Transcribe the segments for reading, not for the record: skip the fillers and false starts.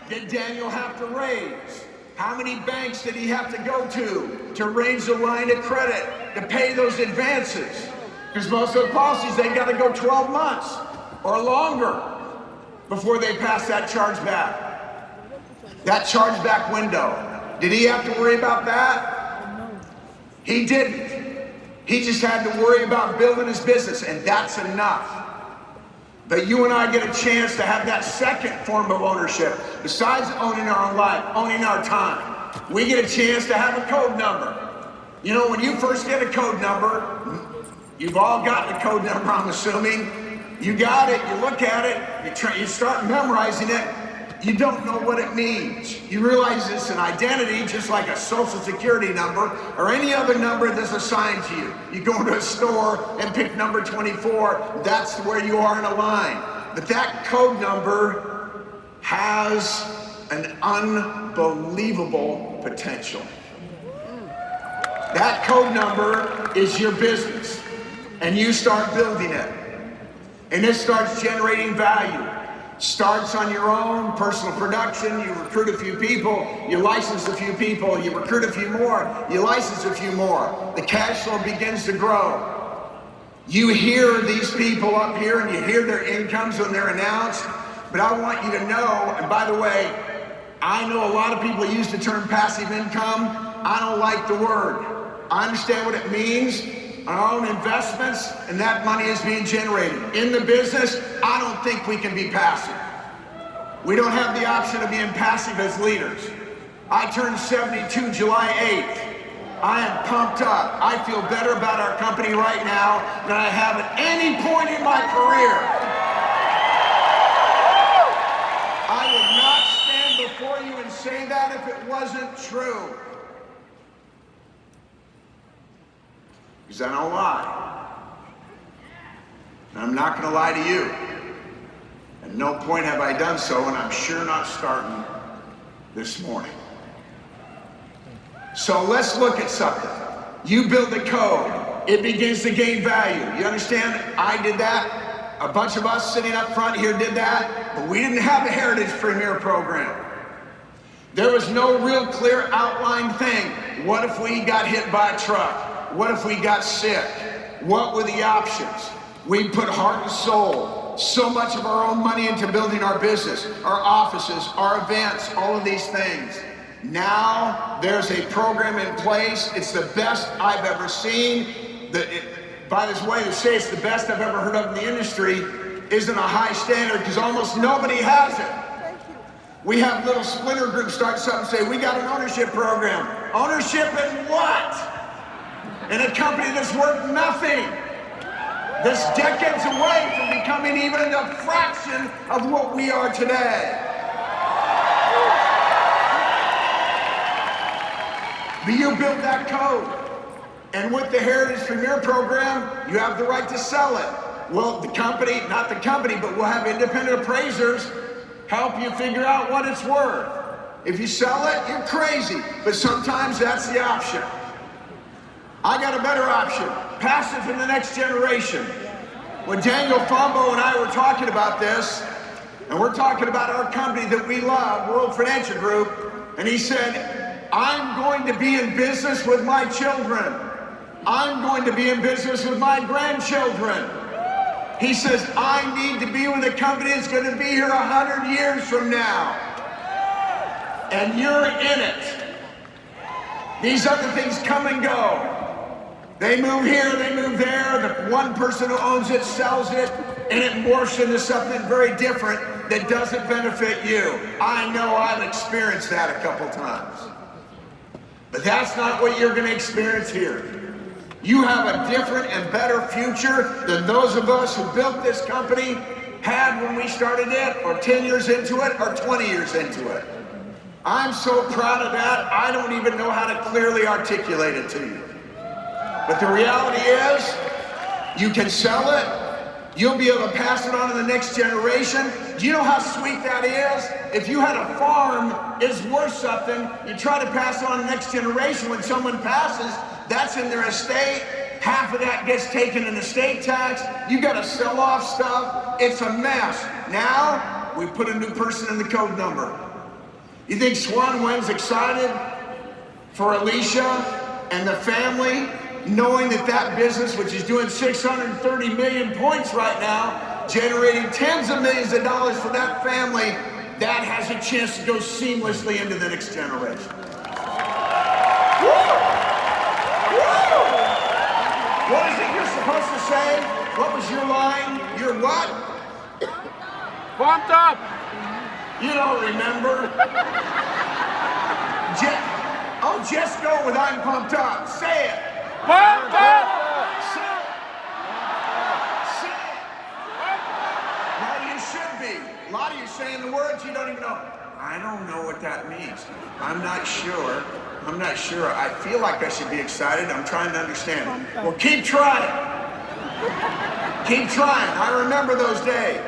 did Daniel have to raise? How many banks did he have to go to raise a line of credit to pay those advances? Because most of the policies, they got to go 12 months or longer before they pass that chargeback. That chargeback window. Did he have to worry about that? He didn't. He just had to worry about building his business, and that's enough. But you and I get a chance to have that second form of ownership. Besides owning our own life, owning our time, we get a chance to have a code number. You know, when you first get a code number, you've all gotten a code number, I'm assuming. You got it, you look at it, you start memorizing it. You don't know what it means. You realize it's an identity, just like a social security number or any other number that's assigned to you. You go into a store and pick number 24, that's where you are in a line. But that code number has an unbelievable potential. That code number is your business, and you start building it. And it starts generating value. Starts on your own personal production. You recruit a few people, you license a few people, you recruit a few more, you license a few more. The cash flow begins to grow. You hear these people up here and you hear their incomes when they're announced, but I want you to know, and by the way, I know a lot of people use the term passive income. I don't like the word. I understand what it means. Our own investments, and that money is being generated. In the business, I don't think we can be passive. We don't have the option of being passive as leaders. I turned 72 July 8th. I am pumped up. I feel better about our company right now than I have at any point in my career. I would not stand before you and say that if it wasn't true. Because I don't lie. And I'm not going to lie to you. At no point have I done so, and I'm sure not starting this morning. So let's look at something. You build the code. It begins to gain value. You understand? I did that. A bunch of us sitting up front here did that. But we didn't have a Heritage Premier program. There was no real clear outline thing. What if we got hit by a truck? What if we got sick? What were the options? We put heart and soul, so much of our own money into building our business, our offices, our events, all of these things. Now there's a program in place. It's the best I've ever seen. By this way, to say it's the best I've ever heard of in the industry isn't a high standard because almost nobody has it. We have little splinter groups start something and say, we got an ownership program. Ownership in what? In a company that's worth nothing, that's decades away from becoming even a fraction of what we are today. But you build that code, and with the Heritage Premier program, you have the right to sell it. Well, the company, not the company, but we'll have independent appraisers help you figure out what it's worth. If you sell it, you're crazy, but sometimes that's the option. I got a better option. Pass it to the next generation. When Daniel Fombo and I were talking about this, and we're talking about our company that we love, World Financial Group, and he said, I'm going to be in business with my children. I'm going to be in business with my grandchildren. He says, I need to be with a company that's going to be here 100 years from now. And you're in it. These other things come and go. They move here, they move there. The one person who owns it sells it, and it morphs into something very different that doesn't benefit you. I know I've experienced that a couple times. But that's not what you're going to experience here. You have a different and better future than those of us who built this company had when we started it, or 10 years into it, or 20 years into it. I'm so proud of that, I don't even know how to clearly articulate it to you. But the reality is, you can sell it, you'll be able to pass it on to the next generation. Do you know how sweet that is? If you had a farm, it's worth something, you try to pass it on to the next generation. When someone passes, that's in their estate. Half of that gets taken in estate tax. You got to sell off stuff. It's a mess. Now, we put a new person in the code number. You think Swan Wynn's excited for Alicia and the family, knowing that that business, which is doing 630 million points right now, generating tens of millions of dollars for that family, that has a chance to go seamlessly into the next generation. Woo! Woo! What is it you're supposed to say? What was your line? Your what? Pumped up! You don't remember? Just go with I'm pumped up. Say it. Pumped up! Say it. Say it. Well, you should be. A lot of you saying the words you don't even know. I don't know what that means. I'm not sure. I'm not sure. I feel like I should be excited. I'm trying to understand. Well, keep trying. Keep trying. I remember those days.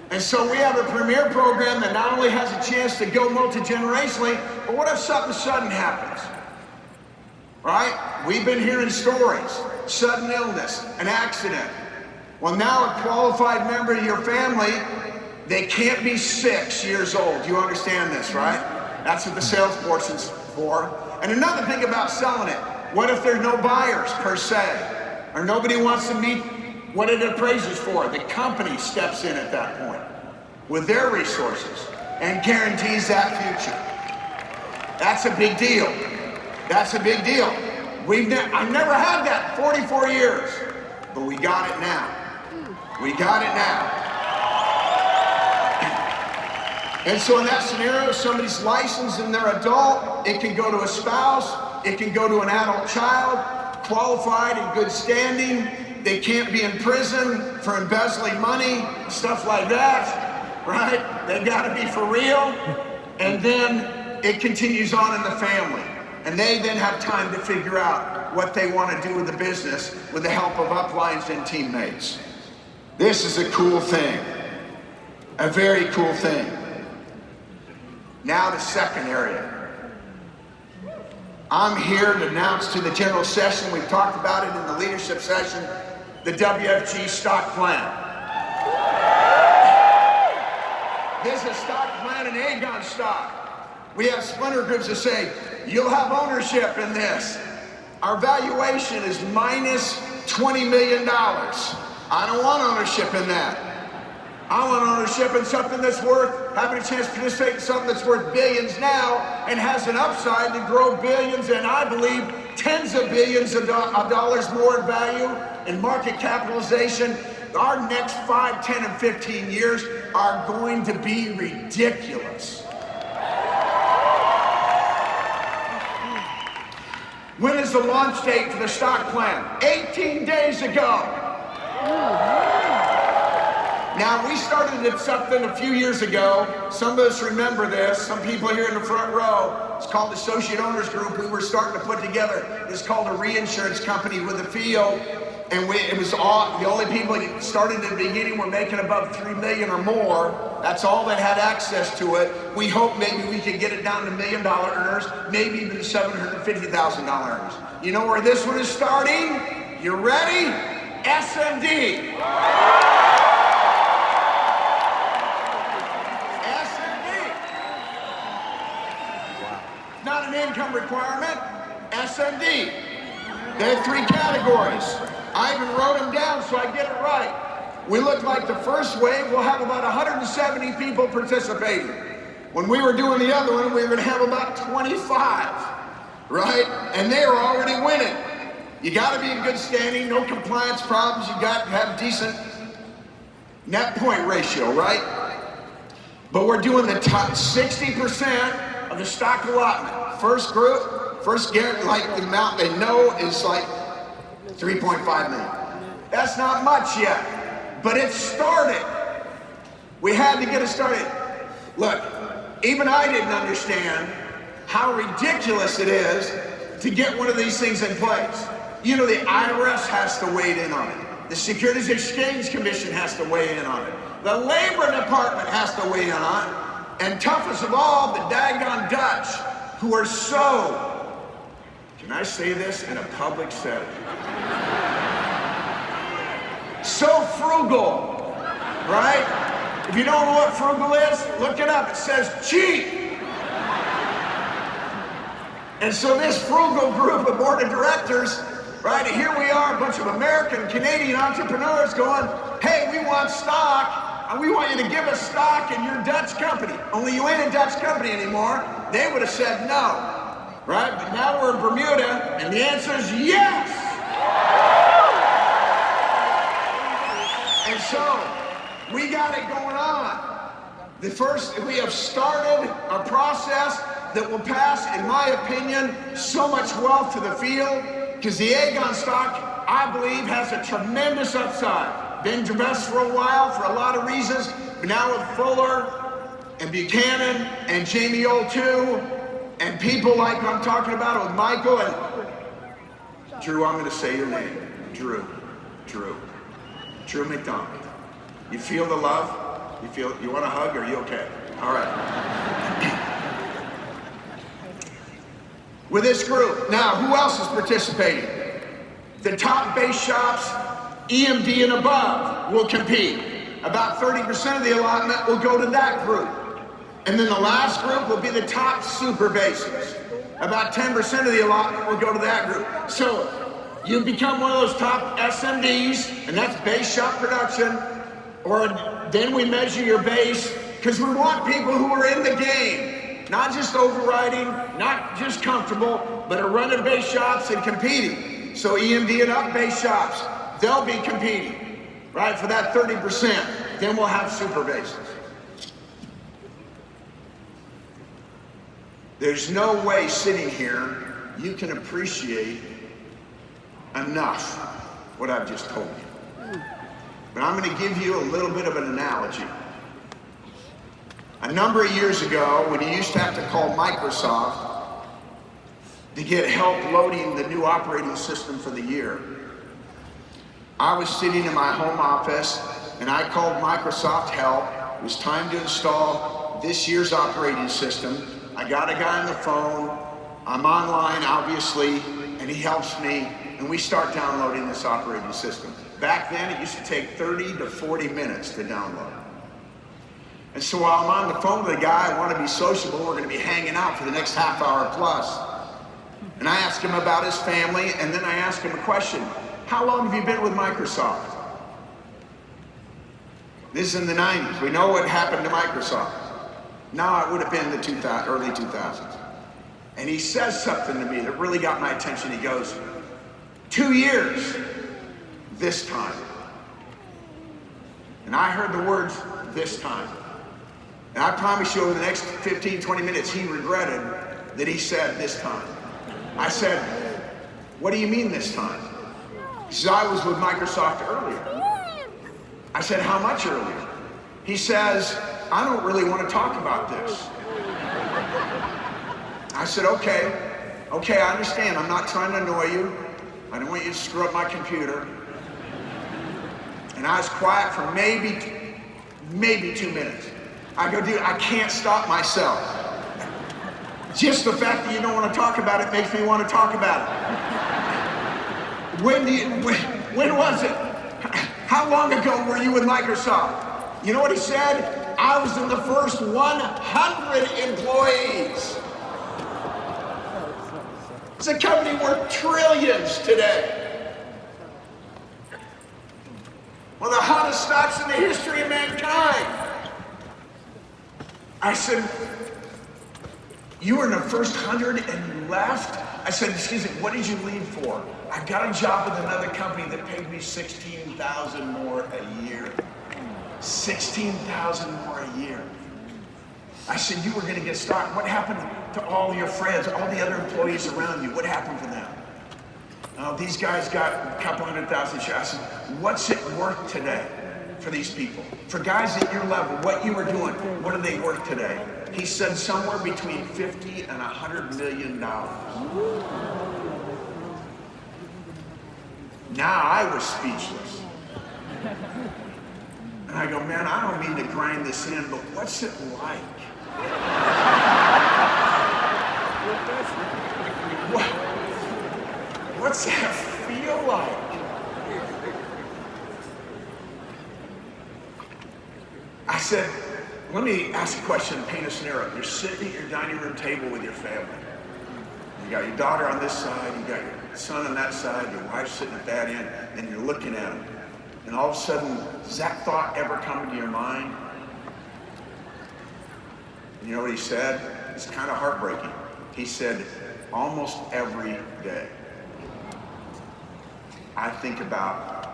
And so we have a premier program that not only has a chance to go multi-generationally, but what if something sudden happens? Right? We've been hearing stories. Sudden illness, an accident. Well, now a qualified member of your family, they can't be 6 years old. You understand this, right? That's what the sales portion's for. And another thing about selling it, what if there's no buyers per se? Or nobody wants to meet what it appraises for? The company steps in at that point with their resources and guarantees that future. That's a big deal. That's a big deal. I've never had that in 44 years, but we got it now. We got it now. And so in that scenario, somebody's licensed and they're adult, it can go to a spouse, it can go to an adult child, qualified in good standing. They can't be in prison for embezzling money, stuff like that, right? They gotta be for real. And then it continues on in the family. And they then have time to figure out what they want to do with the business with the help of uplines and teammates. This is a cool thing. A very cool thing. Now the second area. I'm here to announce to the general session, we've talked about it in the leadership session, the WFG stock plan. This is stock plan and Aegon stock. We have splinter groups that say, you'll have ownership in this. Our valuation is minus $20 million. I don't want ownership in that. I want ownership in something that's worth, having a chance to participate in something that's worth billions now and has an upside to grow billions and I believe tens of billions of dollars more in value and market capitalization. Our next 5, 10, and 15 years are going to be ridiculous. When is the launch date for the stock plan? 18 days ago. Now, we started something a few years ago. Some of us remember this. Some people here in the front row. It's called Associate Owners Group. We were starting to put together. It's called a reinsurance company with a field. And it was all, the only people that started at the beginning were making above 3 million or more. That's all that had access to it. We hope maybe we could get it down to $1 million earners, maybe even $750,000 earners. You know where this one is starting? You ready? SMD. SMD. Not an income requirement. SMD. There are 3 categories. I even wrote them down so I get it right. We look like the first wave, we'll have about 170 people participating. When we were doing the other one, we were gonna have about 25, right? And they were already winning. You gotta be in good standing, no compliance problems, you got to have decent net point ratio, right? But we're doing the top 60% of the stock allotment. First group, first guarantee, like the amount they know is like 3.5 million. That's not much yet, but it started. We had to get it started. Look, even I didn't understand how ridiculous it is to get one of these things in place. You know, the IRS has to weigh in on it. The Securities Exchange Commission has to weigh in on it. The Labor Department has to weigh in on it. And toughest of all, the daggone Dutch, who are so, can I say this in a public setting? So frugal, right? If you don't know what frugal is, look it up. It says cheap. And so this frugal group of board of directors, right, here we are, a bunch of American, Canadian entrepreneurs going, hey, we want stock, and we want you to give us stock in your Dutch company. Only you ain't a Dutch company anymore. They would have said no, right? But now we're in Bermuda, and the answer is yes. And so, we got it going on. We have started a process that will pass, in my opinion, so much wealth to the field, because the Aegon stock, I believe, has a tremendous upside. Been depressed for a while for a lot of reasons, but now with Fuller and Buchanan and Jamie O2 and people like I'm talking about with Michael and Drew, I'm going to say your name. Drew McDonald. You feel the love? You want a hug? Or are you okay? All right. With this group. Now, who else is participating? The top base shops, EMD and above, will compete. About 30% of the allotment will go to that group. And then the last group will be the top super bases. About 10% of the allotment will go to that group. So you become one of those top SMDs, and that's base shop production, or then we measure your base, because we want people who are in the game. Not just overriding, not just comfortable, but are running base shops and competing. So EMD and up base shops, they'll be competing, right, for that 30%. Then we'll have super bases. There's no way sitting here you can appreciate enough what I've just told you. But I'm going to give you a little bit of an analogy. A number of years ago, when you used to have to call Microsoft to get help loading the new operating system for the year, I was sitting in my home office and I called Microsoft help. It was time to install this year's operating system. I got a guy on the phone. I'm online, obviously, and he helps me, and we start downloading this operating system. Back then, it used to take 30 to 40 minutes to download. And so while I'm on the phone with the guy, I want to be sociable, we're going to be hanging out for the next half hour plus. And I ask him about his family, and then I ask him a question. How long have you been with Microsoft? This is in the 90s. We know what happened to Microsoft. Now it would have been the early 2000s. And he says something to me that really got my attention. He goes, 2 years this time. And I heard the words, this time. And I promise you over the next 15, 20 minutes, he regretted that he said this time. I said, what do you mean this time? He says, I was with Microsoft earlier. I said, how much earlier? He says, I don't really want to talk about this. I said, okay, I understand. I'm not trying to annoy you. I don't want you to screw up my computer. And I was quiet for maybe 2 minutes. I go, dude, I can't stop myself. Just the fact that you don't want to talk about it makes me want to talk about it. When was it? How long ago were you with Microsoft? You know what he said? I was in the first 100 employees. It's a company worth trillions today. One of the hottest stocks in the history of mankind. I said, you were in the first 100 and you left? I said, excuse me, what did you leave for? I got a job with another company that paid me $16,000 more a year. $16,000 more a year. I said, you were going to get stock. What happened to all your friends, all the other employees around you? What happened to them? Oh, these guys got a couple 100,000 shares. I said, what's it worth today for these people? For guys at your level, what you were doing, what are they worth today? He said somewhere between 50 and $100 million. Now I was speechless. And I go, man, I don't mean to grind this in, but what's it like? What's that feel like? I said, let me ask a question and paint a scenario. You're sitting at your dining room table with your family. You got your daughter on this side, you got your son on that side, your wife sitting at that end, and you're looking at them. And all of a sudden, does that thought ever come into your mind? And you know what he said? It's kind of heartbreaking. He said, almost every day, I think about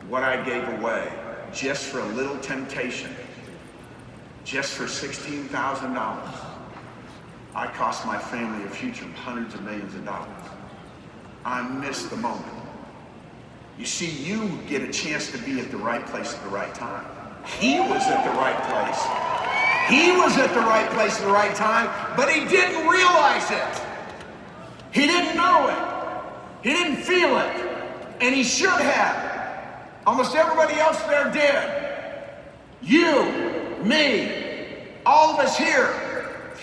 what I gave away just for a little temptation, just for $16,000. I cost my family a future of hundreds of millions of dollars. I missed the moment. You see, you get a chance to be at the right place at the right time. He was at the right place. He was at the right place at the right time, but he didn't realize it. He didn't know it. He didn't feel it. And he should have. Almost everybody else there did. You, me, all of us here,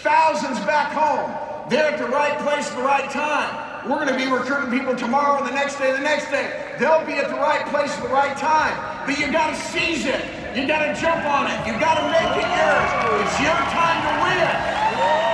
thousands back home, they're at the right place at the right time. We're going to be recruiting people tomorrow and the next day, the next day. They'll be at the right place at the right time. But you got to seize it. You got to jump on it. You got to make it yours. It's your time to win.